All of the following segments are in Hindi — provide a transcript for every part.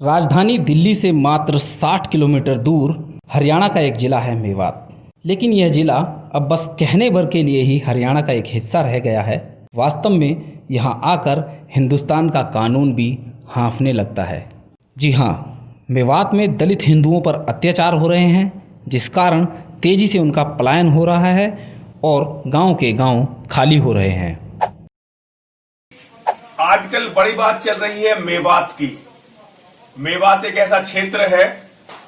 राजधानी दिल्ली से मात्र 60 किलोमीटर दूर हरियाणा का एक ज़िला है मेवात। लेकिन यह ज़िला अब बस कहने भर के लिए ही हरियाणा का एक हिस्सा रह गया है। वास्तव में यहाँ आकर हिंदुस्तान का कानून भी हाँफने लगता है। जी हाँ, मेवात में दलित हिंदुओं पर अत्याचार हो रहे हैं, जिस कारण तेज़ी से उनका पलायन हो रहा है और गांव के गांव खाली हो रहे हैं। आजकल बड़ी बात चल रही है मेवात की। मेवात एक ऐसा क्षेत्र है,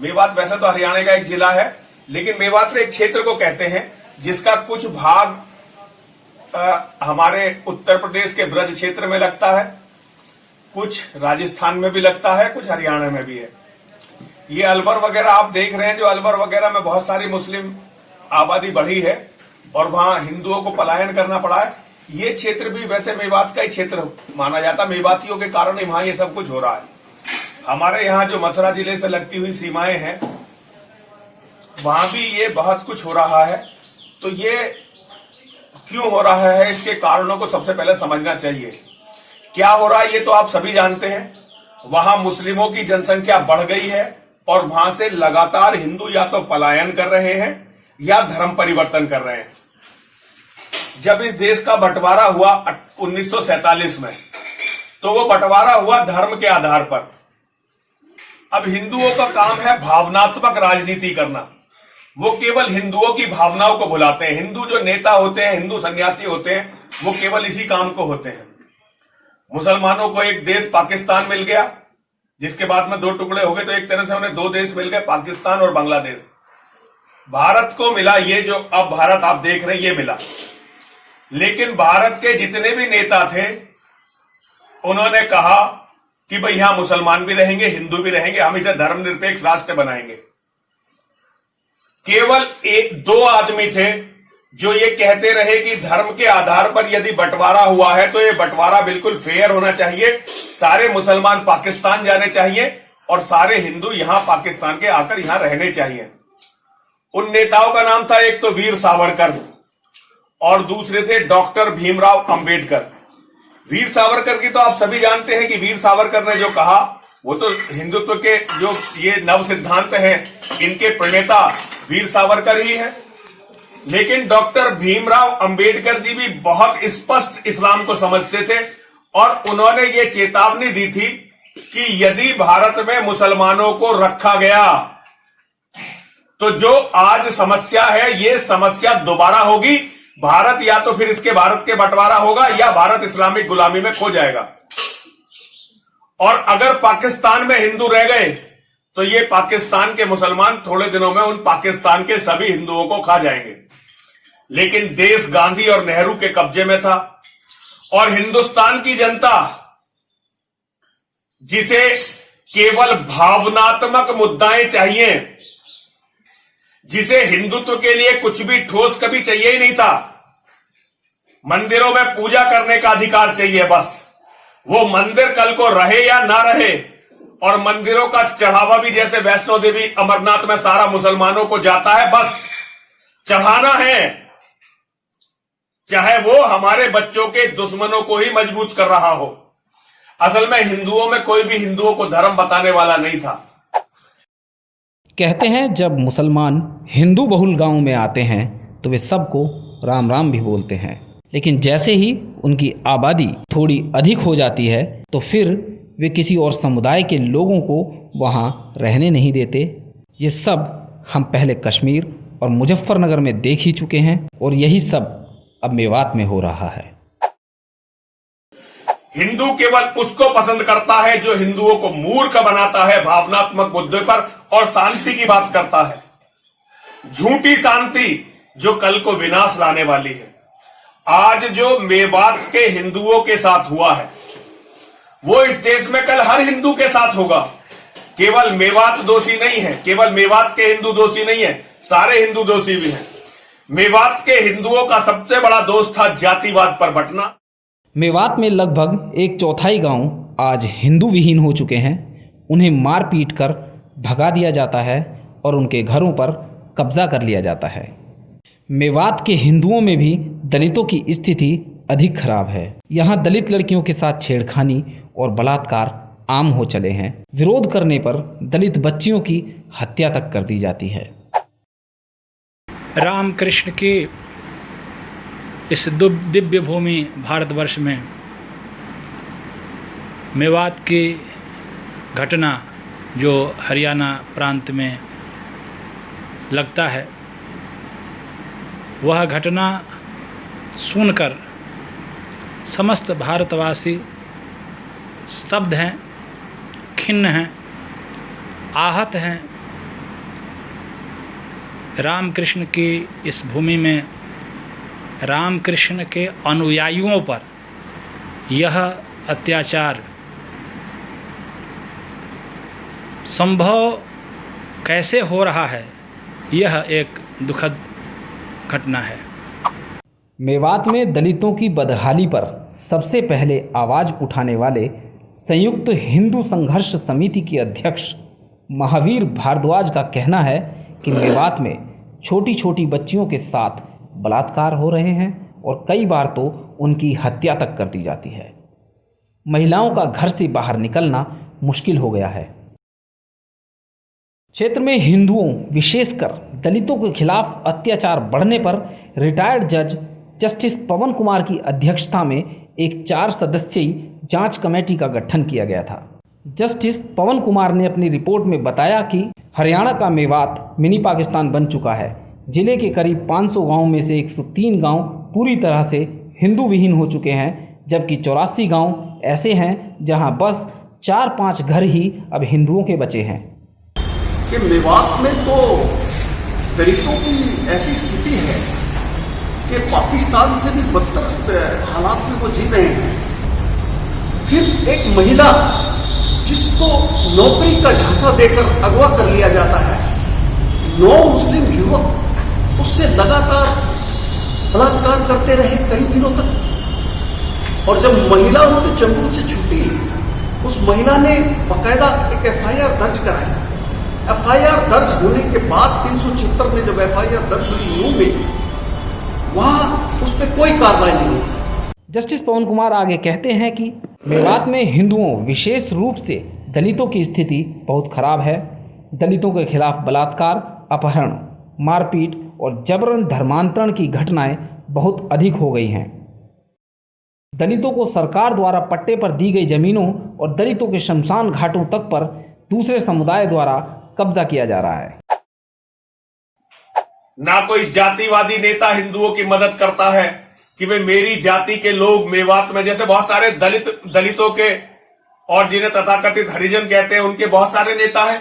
मेवात वैसे तो हरियाणा का एक जिला है, लेकिन मेवात एक क्षेत्र को कहते हैं जिसका कुछ भाग हमारे उत्तर प्रदेश के ब्रज क्षेत्र में लगता है, कुछ राजस्थान में भी लगता है, कुछ हरियाणा में भी है। ये अलवर वगैरह आप देख रहे हैं, जो अलवर वगैरह में बहुत सारी मुस्लिम आबादी बढ़ी है और वहां हिंदुओं को पलायन करना पड़ा है। ये क्षेत्र भी वैसे मेवात का ही क्षेत्र माना जाता है। मेवातियों के कारण ही वहां ये सब कुछ हो रहा है। हमारे यहाँ जो मथुरा जिले से लगती हुई सीमाएं हैं, वहां भी ये बहुत कुछ हो रहा है। तो ये क्यों हो रहा है, इसके कारणों को सबसे पहले समझना चाहिए। क्या हो रहा है ये तो आप सभी जानते हैं। वहां मुस्लिमों की जनसंख्या बढ़ गई है और वहां से लगातार हिंदू या तो पलायन कर रहे हैं या धर्म परिवर्तन कर रहे हैं। जब इस देश का बंटवारा हुआ 1947 में, तो वो बंटवारा हुआ धर्म के आधार पर। अब हिंदुओं का काम है भावनात्मक राजनीति करना। वो केवल हिंदुओं की भावनाओं को भुलाते हैं। हिंदू जो नेता होते हैं, हिंदू सन्यासी होते हैं, वो केवल इसी काम को होते हैं। मुसलमानों को एक देश पाकिस्तान मिल गया, जिसके बाद में 2 टुकड़े हो गए, तो एक तरह से उन्हें 2 देश मिल गए, पाकिस्तान और बांग्लादेश। भारत को मिला ये जो अब भारत आप देख रहे हैं, ये मिला। लेकिन भारत के जितने भी नेता थे, उन्होंने कहा कि भाई यहां मुसलमान भी रहेंगे, हिंदू भी रहेंगे, हम इसे धर्मनिरपेक्ष राष्ट्र बनाएंगे। केवल 1-2 आदमी थे जो ये कहते रहे कि धर्म के आधार पर यदि बंटवारा हुआ है तो ये बंटवारा बिल्कुल फेयर होना चाहिए, सारे मुसलमान पाकिस्तान जाने चाहिए और सारे हिंदू यहां पाकिस्तान के आकर यहां रहने चाहिए। उन नेताओं का नाम था, एक तो वीर सावरकर और दूसरे थे डॉक्टर भीमराव अंबेडकर। वीर सावरकर की तो आप सभी जानते हैं कि वीर सावरकर ने जो कहा, वो तो हिंदुत्व के जो ये नव सिद्धांत हैं, इनके प्रणेता वीर सावरकर ही है। लेकिन डॉक्टर भीमराव अंबेडकर जी भी बहुत स्पष्ट इस्लाम को समझते थे और उन्होंने ये चेतावनी दी थी कि यदि भारत में मुसलमानों को रखा गया तो जो आज समस्या है, ये समस्या दोबारा होगी। भारत या तो फिर इसके भारत के बंटवारा होगा या भारत इस्लामिक गुलामी में खो जाएगा। और अगर पाकिस्तान में हिंदू रह गए तो ये पाकिस्तान के मुसलमान थोड़े दिनों में उन पाकिस्तान के सभी हिंदुओं को खा जाएंगे। लेकिन देश गांधी और नेहरू के कब्जे में था और हिंदुस्तान की जनता, जिसे केवल भावनात्मक मुद्दाएं चाहिए, जिसे हिंदुत्व के लिए कुछ भी ठोस कभी चाहिए ही नहीं था, मंदिरों में पूजा करने का अधिकार चाहिए बस। वो मंदिर कल को रहे या ना रहे, और मंदिरों का चढ़ावा भी जैसे वैष्णो देवी अमरनाथ में सारा मुसलमानों को जाता है, बस चढ़ाना है, चाहे वो हमारे बच्चों के दुश्मनों को ही मजबूत कर रहा हो। असल में हिंदुओं में कोई भी हिंदुओं को धर्म बताने वाला नहीं था। कहते हैं जब मुसलमान हिंदू बहुल गांव में आते हैं तो वे सबको राम राम भी बोलते हैं, लेकिन जैसे ही उनकी आबादी थोड़ी अधिक हो जाती है तो फिर वे किसी और समुदाय के लोगों को वहां रहने नहीं देते। ये सब हम पहले कश्मीर और मुजफ्फरनगर में देख ही चुके हैं और यही सब अब मेवात में हो रहा है। हिंदू केवल उसको पसंद करता है जो हिंदुओं को मूर्ख बनाता है भावनात्मक मुद्दे पर और शांति की बात करता है, झूठी शांति जो कल को विनाश लाने वाली है। आज जो मेवात के हिंदुओं के साथ हुआ है, वो इस देश में कल हर हिंदू के साथ होगा। केवल मेवात दोषी नहीं है, केवल मेवात के हिंदू दोषी नहीं है, सारे हिंदू दोषी भी हैं। मेवात के हिंदुओं का सबसे बड़ा दोष था जातिवाद पर बंटना। मेवात में लगभग 1/4 गांव आज हिंदू विहीन हो चुके हैं। उन्हें मार पीट कर भगा दिया जाता है और उनके घरों पर कब्जा कर लिया जाता है। मेवात के हिंदुओं में भी दलितों की स्थिति अधिक खराब है। यहाँ दलित लड़कियों के साथ छेड़खानी और बलात्कार आम हो चले हैं। विरोध करने पर दलित बच्चियों की हत्या तक कर दी जाती है। रामकृष्ण की इस दिव्य भूमि भारतवर्ष में मेवात की घटना जो हरियाणा प्रांत में लगता है, वह घटना सुनकर समस्त भारतवासी स्तब्ध हैं, खिन्न हैं, आहत हैं। रामकृष्ण की इस भूमि में रामकृष्ण के अनुयायियों पर यह अत्याचार संभव कैसे हो रहा है, यह एक दुखद घटना है। मेवात में दलितों की बदहाली पर सबसे पहले आवाज़ उठाने वाले संयुक्त हिंदू संघर्ष समिति के अध्यक्ष महावीर भारद्वाज का कहना है कि मेवात में छोटी छोटी बच्चियों के साथ बलात्कार हो रहे हैं और कई बार तो उनकी हत्या तक कर दी जाती है। महिलाओं का घर से बाहर निकलना मुश्किल हो गया है। क्षेत्र में हिंदुओं विशेषकर दलितों के खिलाफ अत्याचार बढ़ने पर रिटायर्ड जज जस्टिस पवन कुमार की अध्यक्षता में एक 4 सदस्यीय जांच कमेटी का गठन किया गया था। जस्टिस पवन कुमार ने अपनी रिपोर्ट में बताया कि हरियाणा का मेवात मिनी पाकिस्तान बन चुका है। जिले के करीब 500 गांव में से 103 गांव पूरी तरह से हिंदू विहीन हो चुके हैं, जबकि 84 गांव ऐसे हैं जहां बस 4-5 घर ही अब हिंदुओं के बचे हैं। कि मेवात में तो दलितों की ऐसी स्थिति है कि पाकिस्तान से भी बदतर हालात में वो जी रहे हैं। फिर एक महिला जिसको नौकरी का झांसा देकर अगवा कर लिया जाता है, 9 मुस्लिम युवक उससे लगातार बलात्कार करते रहे कई दिनों तक, और जब महिला उनके चंगुल से छूटी, उस महिला ने बाकायदा एक FIR दर्ज कराई। FIR दर्ज होने के बाद 376 में जब FIR दर्ज हुई न्यू में, वहां उस पर कोई कार्रवाई नहीं हुई। जस्टिस पवन कुमार आगे कहते हैं कि मेवात में हिंदुओं विशेष रूप से दलितों की स्थिति बहुत खराब है। दलितों के खिलाफ बलात्कार, अपहरण, मारपीट और जबरन धर्मांतरण की घटनाएं बहुत अधिक हो गई हैं। दलितों को सरकार द्वारा पट्टे पर दी गई जमीनों और दलितों के शमशान घाटों तक पर दूसरे समुदाय द्वारा कब्जा किया जा रहा है। ना कोई जातिवादी नेता हिंदुओं की मदद करता है कि वे मेरी जाति के लोग मेवात में, जैसे बहुत सारे दलितों के और जिन्हें तथाकथित हरिजन कहते हैं, उनके बहुत सारे नेता हैं,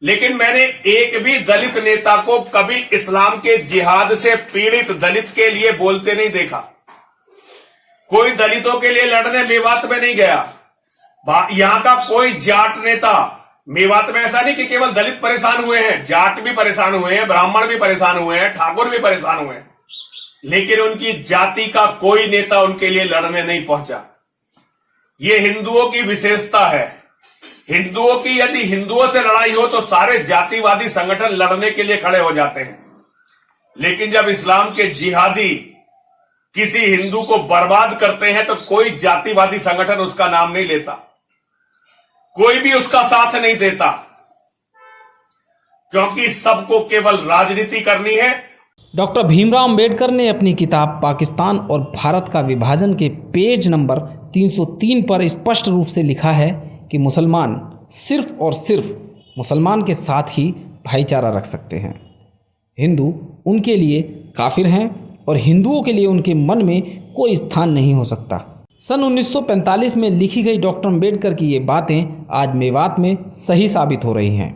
लेकिन मैंने एक भी दलित नेता को कभी इस्लाम के जिहाद से पीड़ित दलित के लिए बोलते नहीं देखा। कोई दलितों के लिए लड़ने मेवात में नहीं गया। यहां का कोई जाट नेता, मेवात में ऐसा नहीं कि केवल दलित परेशान हुए हैं, जाट भी परेशान हुए हैं, ब्राह्मण भी परेशान हुए हैं, ठाकुर भी परेशान हुए हैं, लेकिन उनकी जाति का कोई नेता उनके लिए लड़ने नहीं पहुंचा। ये हिंदुओं की विशेषता है। हिंदुओं की यदि हिंदुओं से लड़ाई हो तो सारे जातिवादी संगठन लड़ने के लिए खड़े हो जाते हैं, लेकिन जब इस्लाम के जिहादी किसी हिंदू को बर्बाद करते हैं तो कोई जातिवादी संगठन उसका नाम नहीं लेता, कोई भी उसका साथ नहीं देता, क्योंकि सबको केवल राजनीति करनी है। डॉक्टर भीमराव अंबेडकर ने अपनी किताब पाकिस्तान और भारत का विभाजन के पेज नंबर 303 पर स्पष्ट रूप से लिखा है कि मुसलमान सिर्फ और सिर्फ मुसलमान के साथ ही भाईचारा रख सकते हैं। हिंदू उनके लिए काफिर हैं और हिंदुओं के लिए उनके मन में कोई स्थान नहीं हो सकता। सन 1945 में लिखी गई डॉक्टर अंबेडकर की ये बातें आज मेवात में सही साबित हो रही हैं।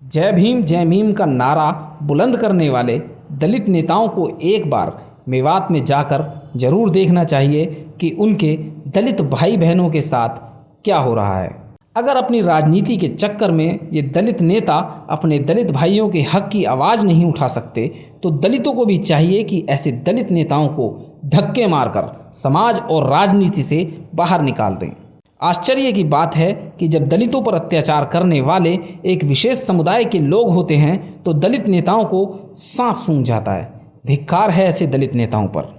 जय भीम का नारा बुलंद करने वाले दलित नेताओं को एक बार मेवात में जाकर जरूर देखना चाहिए कि उनके दलित भाई बहनों के साथ क्या हो रहा है। अगर अपनी राजनीति के चक्कर में ये दलित नेता अपने दलित भाइयों के हक की आवाज़ नहीं उठा सकते तो दलितों को भी चाहिए कि ऐसे दलित नेताओं को धक्के मारकर समाज और राजनीति से बाहर निकाल दें। आश्चर्य की बात है कि जब दलितों पर अत्याचार करने वाले एक विशेष समुदाय के लोग होते हैं तो दलित नेताओं को सांप सूंघ जाता है। धिक्कार है ऐसे दलित नेताओं पर।